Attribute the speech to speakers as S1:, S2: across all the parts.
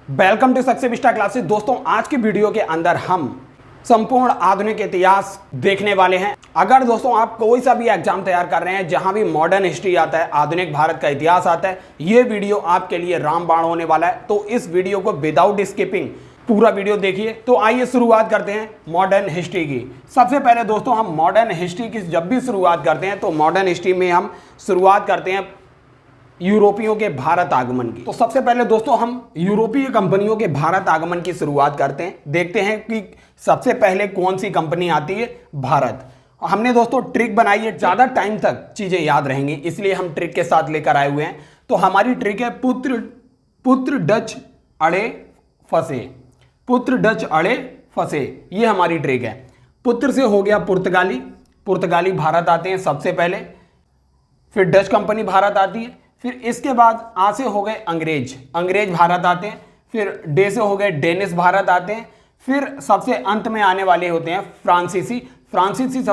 S1: Welcome to success classes. दोस्तों, आज की वीडियो के अंदर हम संपूर्ण आधुनिक इतिहास देखने वाले हैं। अगर दोस्तों आप कोई सा भी एग्जाम तैयार कर रहे हैं जहां भी मॉडर्न हिस्ट्री आता है, आधुनिक भारत का इतिहास आता है, ये वीडियो आपके लिए रामबाण होने वाला है। तो इस वीडियो को विदाउट स्किपिंग पूरा वीडियो देखिए। तो आइए शुरुआत करते हैं मॉडर्न हिस्ट्री की। सबसे पहले दोस्तों हम मॉडर्न हिस्ट्री की जब भी शुरुआत करते हैं तो मॉडर्न हिस्ट्री में हम शुरुआत करते हैं यूरोपियों के भारत आगमन की। तो सबसे पहले दोस्तों हम यूरोपीय कंपनियों के भारत आगमन की शुरुआत करते हैं। देखते हैं कि सबसे पहले कौन सी कंपनी आती है, भारत। हमने दोस्तों ट्रिक बनाई है, ज्यादा टाइम तक चीजें याद रहेंगी, इसलिए हम ट्रिक के साथ लेकर आए हुए हैं। तो हमारी ट्रिक है पुत्र डच अड़े फंसे। पुत्र डच अड़े फंसे, ये हमारी ट्रिक है। पुत्र से हो गया पुर्तगाली भारत आते हैं सबसे पहले, फिर डच कंपनी भारत आती है, फिर इसके बाद आ से हो गए अंग्रेज भारत आते हैं, फिर डे से हो गए डेनिस भारत आते हैं, फिर सबसे अंत में आने वाले होते हैं फ्रांसीसी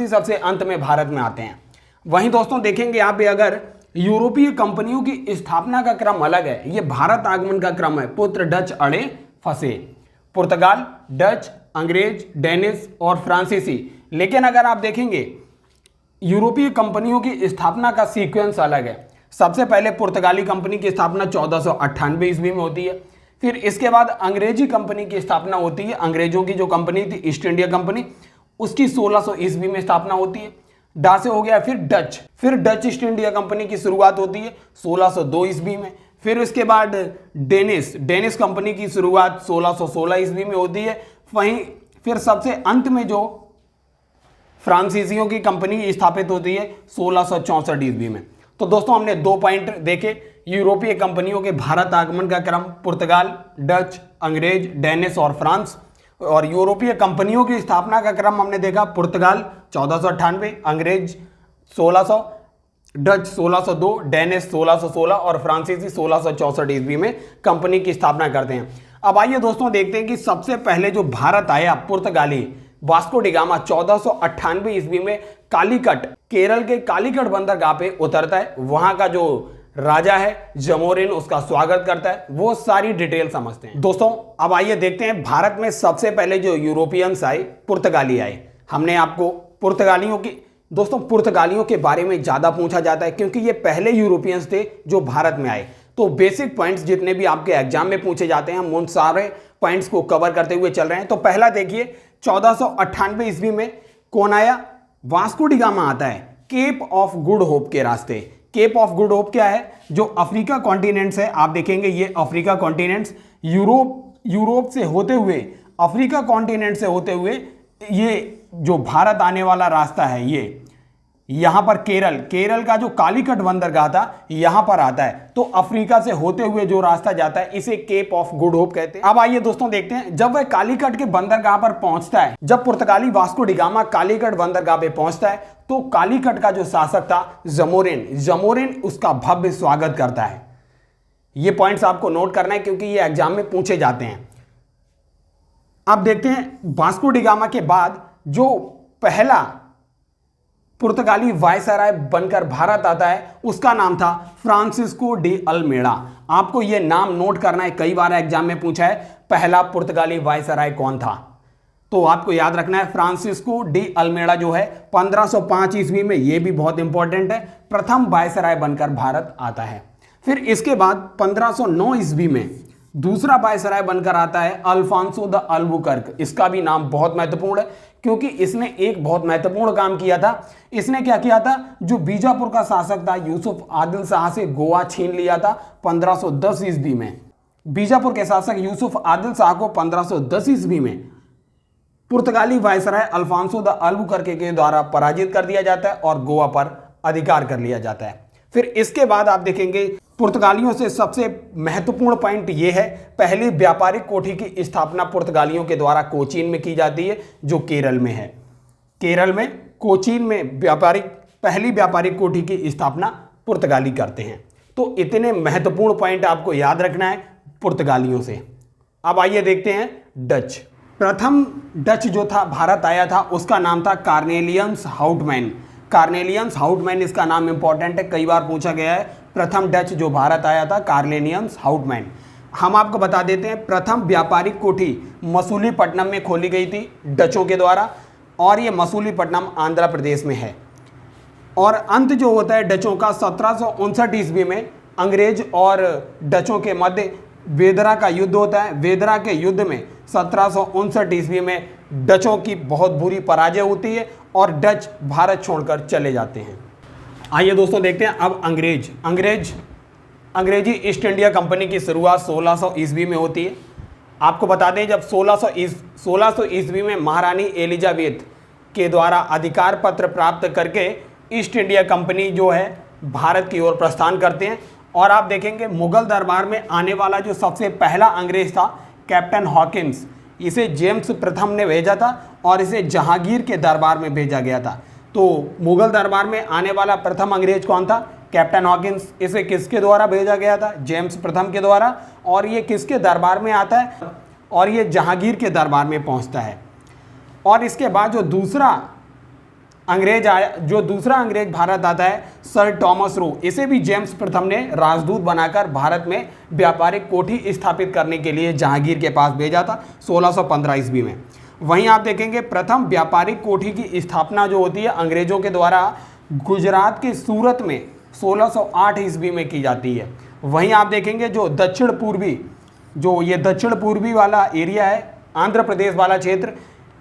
S1: सबसे अंत में भारत में आते हैं। वहीं दोस्तों देखेंगे यहाँ पे अगर यूरोपीय कंपनियों की स्थापना का क्रम अलग है, ये भारत आगमन का क्रम है। पुत्र डच अड़े फंसे, पुर्तगाल, डच, अंग्रेज, डेनिस और फ्रांसीसी। लेकिन अगर आप देखेंगे यूरोपीय कंपनियों की स्थापना का सीक्वेंस अलग है। सबसे पहले पुर्तगाली कंपनी की स्थापना 1498 ईस्वी में होती है, फिर इसके बाद अंग्रेजी कंपनी की स्थापना होती है। अंग्रेजों की जो कंपनी थी ईस्ट इंडिया कंपनी, उसकी 1600 ईस्वी में स्थापना होती है। डा से हो गया फिर डच ईस्ट इंडिया कंपनी की शुरुआत होती है 1602 ईस्वी में। फिर इसके बाद डेनिस कंपनी की शुरुआत 1616 ईस्वी में होती है। वहीं फिर सबसे अंत में जो फ्रांसीसियों की कंपनी स्थापित होती है 1664 ईस्वी में। तो दोस्तों हमने 2 पॉइंट देखे, यूरोपीय कंपनियों के भारत आगमन का क्रम, पुर्तगाल, डच, अंग्रेज, डेनिस और फ्रांस। और यूरोपीय कंपनियों की स्थापना का क्रम हमने देखा, पुर्तगाल 1498, अंग्रेज 1600, डच 1602, डेनिस 1616 और फ्रांसीसी 1664 ईस्वी में कंपनी की स्थापना करते हैं। अब आइए दोस्तों देखते हैं कि सबसे पहले जो भारत आया पुर्तगाली वास्को डी गामा 1498 ईस्वी में कालीकट, केरल के कालीकट बंदरगाह पे उतरता है। वहां का जो राजा है जमोरिन उसका स्वागत करता है। वो सारी डिटेल समझते हैं। दोस्तों अब आइए देखते हैं भारत में सबसे पहले जो यूरोपियंस आए, पुर्तगाली आए। हमने आपको पुर्तगालियों के बारे में ज्यादा पूछा जाता है क्योंकि ये पहले यूरोपियंस थे जो भारत में आए। तो बेसिक पॉइंट्स जितने भी आपके एग्जाम में पूछे जाते हैं हम उन सारे पॉइंट्स को कवर करते हुए चल रहे हैं। तो पहला देखिए 1498 ईस्वी में कौन आया, वास्को डी गामा आता है केप ऑफ गुड होप के रास्ते। केप ऑफ गुड होप क्या है, जो अफ्रीका कॉन्टिनेंट्स है, आप देखेंगे ये अफ्रीका कॉन्टिनेंट्स यूरोप से होते हुए, अफ्रीका कॉन्टिनेंट से होते हुए ये जो भारत आने वाला रास्ता है, ये यहां पर केरल का जो कालीकट बंदरगाह था यहां पर आता है। तो अफ्रीका से होते हुए जो रास्ता जाता है इसे केप ऑफ गुड होप कहते हैं। अब आइए दोस्तों देखते हैं जब वह कालीकट के बंदरगाह पर पहुंचता है, जब पुर्तगाली वास्को डी गामा कालीकट बंदरगाह पे पहुंचता है तो कालीकट का जो शासक था जमोरिन उसका भव्य स्वागत करता है। ये पॉइंट्स आपको नोट करना है क्योंकि ये एग्जाम में पूछे जाते हैं। अब देखते हैं वास्को डी गामा के बाद जो पहला पुर्तगाली वायसराय बनकर भारत आता है उसका नाम था फ्रांसिस्को डी अल्मेडा। आपको यह नाम नोट करना है, कई बार एग्जाम में पूछा है पहला पुर्तगाली वायसराय कौन था। तो आपको याद रखना है फ्रांसिस्को डी अल्मेडा जो है 1505 ईस्वी में, यह भी बहुत इंपॉर्टेंट है, प्रथम वायसराय बनकर भारत आता है। फिर इसके बाद 1509 ईस्वी में दूसरा वायसराय बनकर आता है अल्फांसो द अल्बुकर्क। इसका भी नाम बहुत महत्वपूर्ण है क्योंकि इसने एक बहुत महत्वपूर्ण काम किया था। इसने क्या किया था, जो बीजापुर का शासक था यूसुफ आदिल शाह से गोवा छीन लिया था 1510 ईस्वी में। बीजापुर के शासक यूसुफ आदिल शाह को 1510 ईस्वी में पुर्तगाली वायसराय अल्फांसो द अल्बुकर्क के द्वारा पराजित कर दिया जाता है और गोवा पर अधिकार कर लिया जाता है। फिर इसके बाद आप देखेंगे पुर्तगालियों से सबसे महत्वपूर्ण पॉइंट यह है, पहली व्यापारिक कोठी की स्थापना पुर्तगालियों के द्वारा कोचीन में की जाती है जो केरल में है। केरल में कोचीन में पहली व्यापारिक कोठी की स्थापना पुर्तगाली करते हैं। तो इतने महत्वपूर्ण पॉइंट आपको याद रखना है पुर्तगालियों से। अब आइए देखते हैं डच। प्रथम डच जो था भारत आया था उसका नाम था कार्नेलियंस हाउटमैन। इसका नाम इंपॉर्टेंट है, कई बार पूछा गया है। प्रथम डच जो भारत आया था कार्नेलियंस हाउटमैन। हम आपको बता देते हैं, प्रथम व्यापारिक कोठी मसूलीपट्टनम में खोली गई थी डचों के द्वारा, और ये मसूलीपट्टनम आंध्र प्रदेश में है। और अंत जो होता है डचों का 1759 ईस्वी में अंग्रेज और डचों के मध्य वेदरा का युद्ध होता है। वेदरा के युद्ध में 1759 ईस्वी में डचों की बहुत बुरी पराजय होती है और डच भारत छोड़कर चले जाते हैं। आइए दोस्तों देखते हैं अब अंग्रेजी ईस्ट इंडिया कंपनी की शुरुआत 1600 ईस्वी में होती है। आपको बता दें, जब 1600 ईस्वी में महारानी एलिजाबेथ के द्वारा अधिकार पत्र प्राप्त करके ईस्ट इंडिया कंपनी जो है भारत की ओर प्रस्थान करते हैं। और आप देखेंगे मुगल दरबार में आने वाला जो सबसे पहला अंग्रेज था कैप्टन हॉकिंस, इसे जेम्स प्रथम ने भेजा था और इसे जहांगीर के दरबार में भेजा गया था। तो मुगल दरबार में आने वाला प्रथम अंग्रेज कौन था? Captain Hawkins. इसे किसके द्वारा भेजा गया था? जेम्स प्रथम के द्वारा। और ये किसके दरबार में आता है? और ये जहांगीर के दरबार में पहुंचता है। और इसके बाद जो दूसरा अंग्रेज भारत आता है सर टॉमस रो, इसे भी जेम्स प्रथम ने राजदूत बनाकर भारत में व्यापारिक कोठी स्थापित करने के लिए जहांगीर के पास भेजा था 1615 ईस्वी में। वहीं आप देखेंगे प्रथम व्यापारिक कोठी की स्थापना जो होती है अंग्रेजों के द्वारा गुजरात के सूरत में 1608 ईस्वी में की जाती है। वहीं आप देखेंगे जो दक्षिण पूर्वी वाला एरिया है, आंध्र प्रदेश वाला क्षेत्र,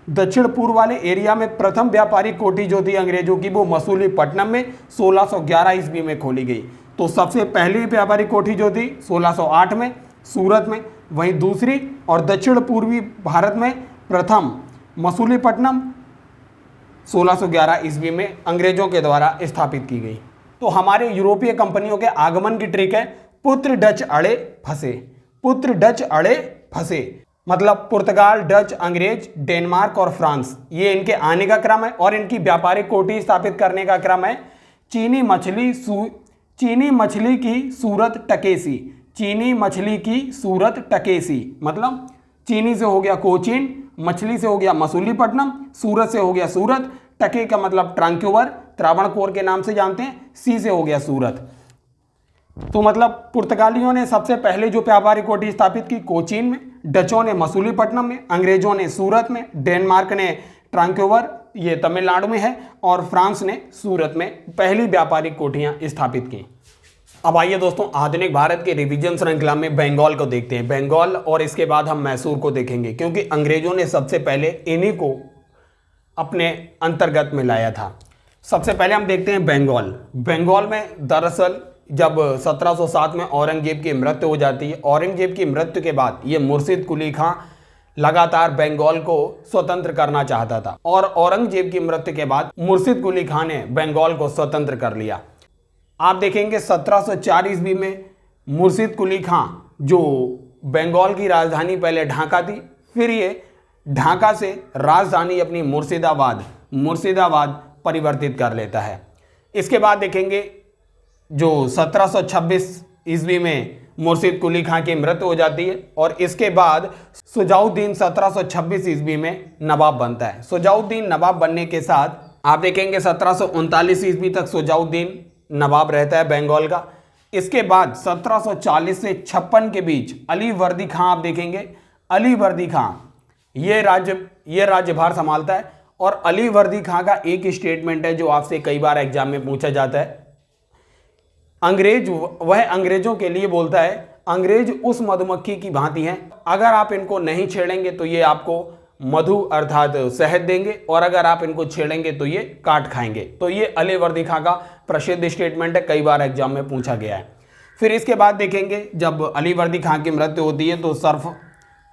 S1: दक्षिण पूर्व वाले एरिया में प्रथम व्यापारिक कोठी जो थी अंग्रेजों की वो मसूलीपट्टनम में 1611 ईस्वी में खोली गई। तो सबसे पहली व्यापारिक कोठी जो थी 1608 में सूरत में, वहीं दूसरी और दक्षिण पूर्वी भारत में प्रथम मसूलीपट्टनम 1611 ईस्वी में अंग्रेजों के द्वारा स्थापित की गई। तो हमारे यूरोपीय कंपनियों के आगमन की ट्रिक है पुत्र डच अड़े फंसे, मतलब पुर्तगाल, डच, अंग्रेज, डेनमार्क और फ्रांस, ये इनके आने का क्रम है। और इनकी व्यापारिक कोठी स्थापित करने का क्रम है चीनी मछली की सूरत टकेसी, मतलब चीनी से हो गया कोचीन, मछली से हो गया मसूलीपट्टनम, सूरत से हो गया सूरत, टके का मतलब ट्रांक्यूवर, त्रावणकोर के नाम से जानते हैं, सी से हो गया सूरत। तो मतलब पुर्तगालियों ने सबसे पहले जो व्यापारिक कोठी स्थापित की कोचीन में, डचों ने मसूलीपट्टनम में, अंग्रेजों ने सूरत में, डेनमार्क ने ट्रांक्यूवर, ये तमिलनाडु में है, और फ्रांस ने सूरत में पहली व्यापारिक कोठियां स्थापित की। अब आइए दोस्तों आधुनिक भारत के रिवीजन श्रृंखला में बंगाल को देखते हैं। बंगाल और इसके बाद हम मैसूर को देखेंगे, क्योंकि अंग्रेजों ने सबसे पहले इन्हीं को अपने अंतर्गत में लाया था। सबसे पहले हम देखते हैं बंगाल में दरअसल जब 1707 में औरंगजेब की मृत्यु हो जाती है, औरंगजेब की मृत्यु के बाद ये मुर्शिद कुली खां लगातार बंगाल को स्वतंत्र करना चाहता था, और औरंगजेब की मृत्यु के बाद मुर्शिद कुली खां ने बंगाल को स्वतंत्र कर लिया। आप देखेंगे 1704 ईस्वी में मुर्शिद कुली खां, जो बंगाल की राजधानी पहले ढाका थी, फिर ये ढाका से राजधानी अपनी मुर्शिदाबाद परिवर्तित कर लेता है। इसके बाद देखेंगे जो 1726 ईस्वी में मुर्शिद कुली खां की मृत्यु हो जाती है, और इसके बाद सुजाउद्दीन 1726 ईस्वी में नवाब बनता है। सुजाउद्दीन नवाब बनने के साथ आप देखेंगे 1739 ईस्वी तक सुजाउद्दीन नवाब रहता है बंगाल का। इसके बाद 1740 से 56 के बीच अली वर्दी खां, आप देखेंगे अली वर्दी खां ये राज्यभार संभालता है। और अली वर्दी खां का एक स्टेटमेंट है जो आपसे कई बार एग्जाम में पूछा जाता है। वह अंग्रेजों के लिए बोलता है, अंग्रेज उस मधुमक्खी की भांति हैं, अगर आप इनको नहीं छेड़ेंगे तो ये आपको मधु अर्थात शहद देंगे, और अगर आप इनको छेड़ेंगे तो ये काट खाएंगे। तो ये अली वर्दी खां का प्रसिद्ध स्टेटमेंट है, कई बार एग्जाम में पूछा गया है। फिर इसके बाद देखेंगे जब अली वर्दी खां की मृत्यु होती है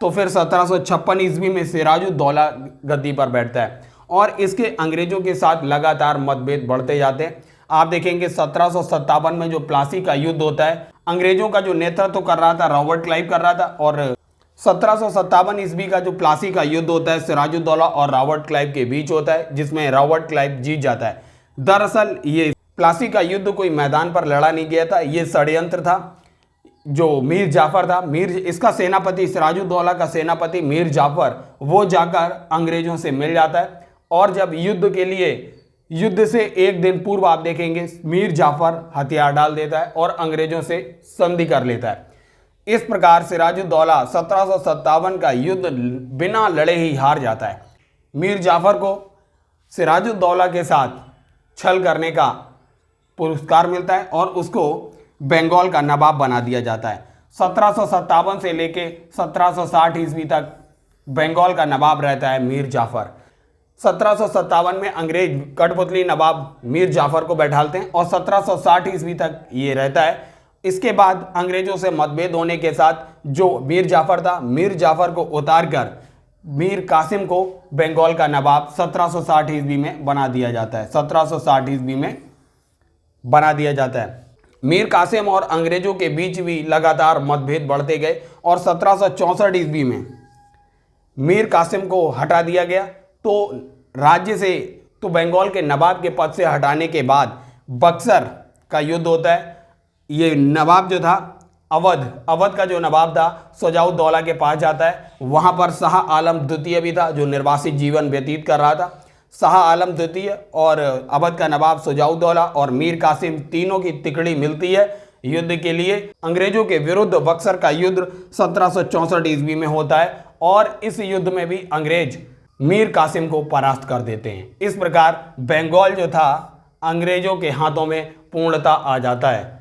S1: तो फिर 1756 ईस्वी में सिराजुद्दौला गद्दी पर बैठता है, और इसके अंग्रेजों के साथ लगातार मतभेद बढ़ते जाते हैं। आप देखेंगे 1757 में जो प्लासी का युद्ध होता है, अंग्रेजों का जो नेतृत्व कर रहा था रॉबर्ट क्लाइव कर रहा था, और 1757 ईस्वी का जो प्लासी का युद्ध होता है सिराजुद्दौला और रॉबर्ट क्लाइव के बीच होता है, जिसमें रॉबर्ट क्लाइव जीत जाता है। दरअसल ये प्लासी का युद्ध कोई मैदान पर लड़ा नहीं गया था, ये षड्यंत्र था। जो मीर जाफर था, इसका सेनापति, सिराजुद्दौला का सेनापति मीर जाफर, वो जाकर अंग्रेजों से मिल जाता है, और जब युद्ध से एक दिन पूर्व आप देखेंगे मीर जाफर हथियार डाल देता है और अंग्रेजों से संधि कर लेता है। इस प्रकार सिराजुद्दौला 1757 का युद्ध बिना लड़े ही हार जाता है। मीर जाफर को सिराजुद्दौला के साथ छल करने का पुरस्कार मिलता है और उसको बंगाल का नवाब बना दिया जाता है। 1757 से लेके 1760 ईस्वी तक बंगाल का नवाब रहता है मीर जाफर। 1757 में अंग्रेज कठपुतली नवाब मीर जाफर को बैठालते हैं और 1760 ईस्वी तक ये रहता है। इसके बाद अंग्रेजों से मतभेद होने के साथ जो मीर जाफर था, मीर जाफर को उतार कर मीर कासिम को बंगाल का नवाब 1760 ईस्वी में बना दिया जाता है। 1760 ईस्वी में बना दिया जाता है। मीर कासिम और अंग्रेजों के बीच भी लगातार मतभेद बढ़ते गए और 1764 ईस्वी में मीर कासिम को हटा दिया गया। तो राज्य से तो बंगाल के नवाब के पद से हटाने के बाद बक्सर का युद्ध होता है। ये नवाब जो था अवध का जो नवाब था शुजाउद्दौला के पास जाता है। वहाँ पर शाह आलम द्वितीय भी था जो निर्वासित जीवन व्यतीत कर रहा था। शाह आलम द्वितीय और अवध का नवाब शुजाउद्दौला और मीर कासिम तीनों की तिकड़ी मिलती है युद्ध के लिए। अंग्रेजों के विरुद्ध बक्सर का युद्ध 1764 ईस्वी में होता है और इस युद्ध में भी अंग्रेज मीर कासिम को परास्त कर देते हैं। इस प्रकार बंगाल जो था अंग्रेजों के हाथों में पूर्णतः आ जाता है।